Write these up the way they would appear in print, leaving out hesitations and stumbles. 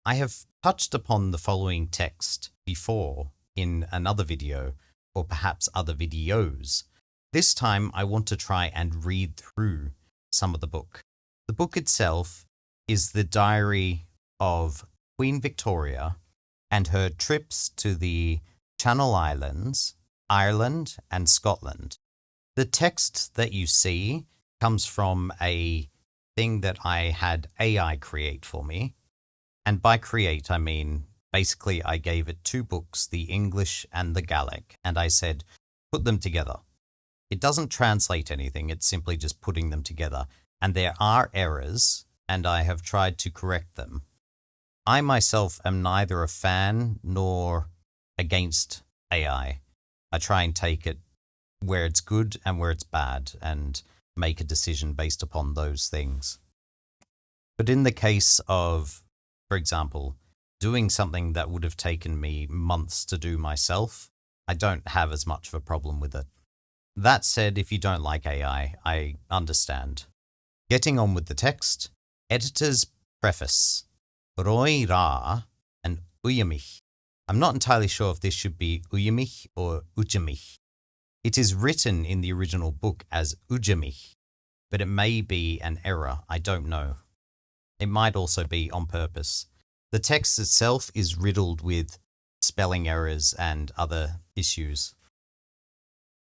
I have touched upon the following text before in another video, or perhaps other videos. This time I want to try and read through some of the book. The book itself is the diary of Queen Victoria and her trips to the Channel Islands, Ireland, and Scotland. The text that you see comes from a thing that I had AI create for me. And by create, I mean, basically I gave it two books, the English and the Gaelic, and I said, put them together. It doesn't translate anything, it's simply just putting them together. And there are errors, and I have tried to correct them. I myself am neither a fan nor against AI. I try and take it where it's good and where it's bad and make a decision based upon those things. But in the case of, for example, doing something that would have taken me months to do myself, I don't have as much of a problem with it. That said, if you don't like AI, I understand. Getting on with the text, editor's preface. Roi ra and uyamich. I'm not entirely sure if this should be uyamich or ujamich. It is written in the original book as ujamich, but it may be an error, I don't know. It might also be on purpose. The text itself is riddled with spelling errors and other issues.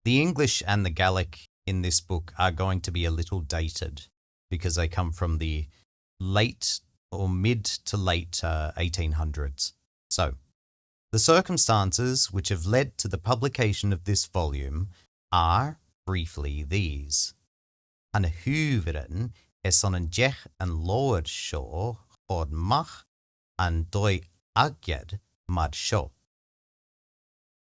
The English and the Gaelic in this book are going to be a little dated because they come from the late or mid to late 1800s. So, the circumstances which have led to the publication of this volume are, briefly, these. An huveren son an jech an lower show od mach an doi agyad mad show.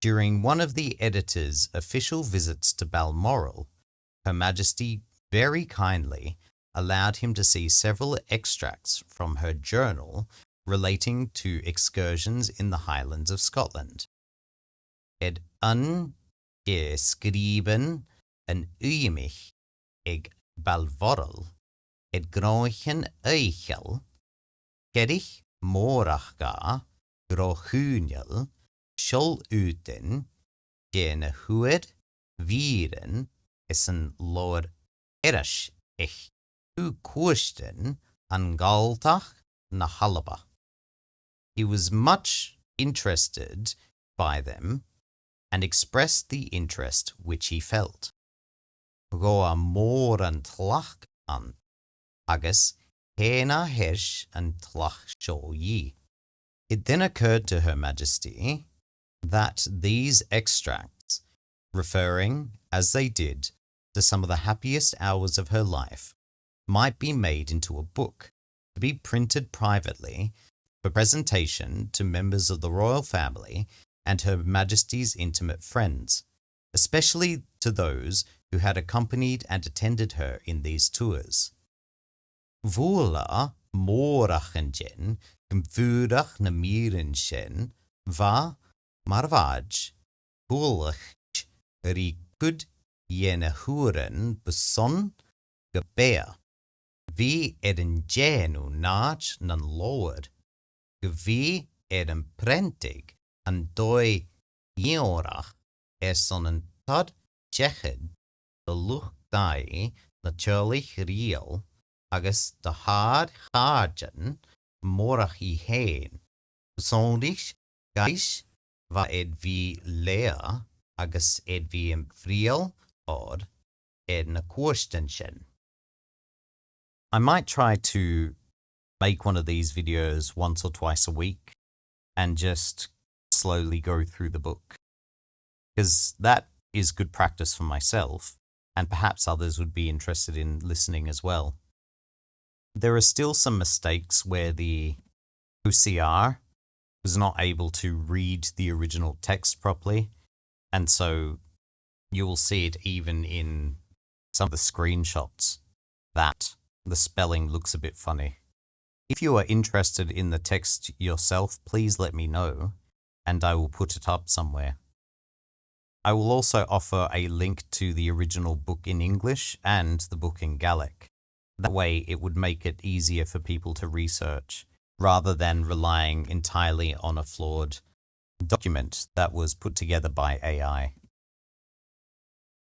During one of the editor's official visits to Balmoral, Her Majesty very kindly allowed him to see several extracts from her journal relating to excursions in the Highlands of Scotland. Ed skriben an uimich eg Balmoral, ed grochen eichel, gerich morachga grochuniel, shol uten, gene hued, vieren, is een loor erash ich, u koersten, an galtach na halaba. He was much interested by them and expressed the interest which he felt. Roa mór an tlach an, agus hena hersh an tlach sho ye. It then occurred to Her Majesty that these extracts, referring, as they did, to some of the happiest hours of her life, might be made into a book to be printed privately for presentation to members of the royal family and Her Majesty's intimate friends, especially to those who had accompanied and attended her in these tours. Vola morachenjen gymfurach na mirenshen va marvaj hulach rikud jene huren beson gebea. Vi en genu nach nan lower. Vi en prentig an doi jeorach son een tad cheched de lucht dai natuurlijk real agus de hard harden morach I heen. Persoonlijk gais va ed vi lea agus ed vi en friel od ed na koerstenshen. I might try to make one of these videos once or twice a week and just slowly go through the book, because that is good practice for myself, and perhaps others would be interested in listening as well. There are still some mistakes where the OCR was not able to read the original text properly, and so you will see it even in some of the screenshots that the spelling looks a bit funny. If you are interested in the text yourself, please let me know, and I will put it up somewhere. I will also offer a link to the original book in English and the book in Gaelic. That way it would make it easier for people to research. rather than relying entirely on a flawed document that was put together by AI.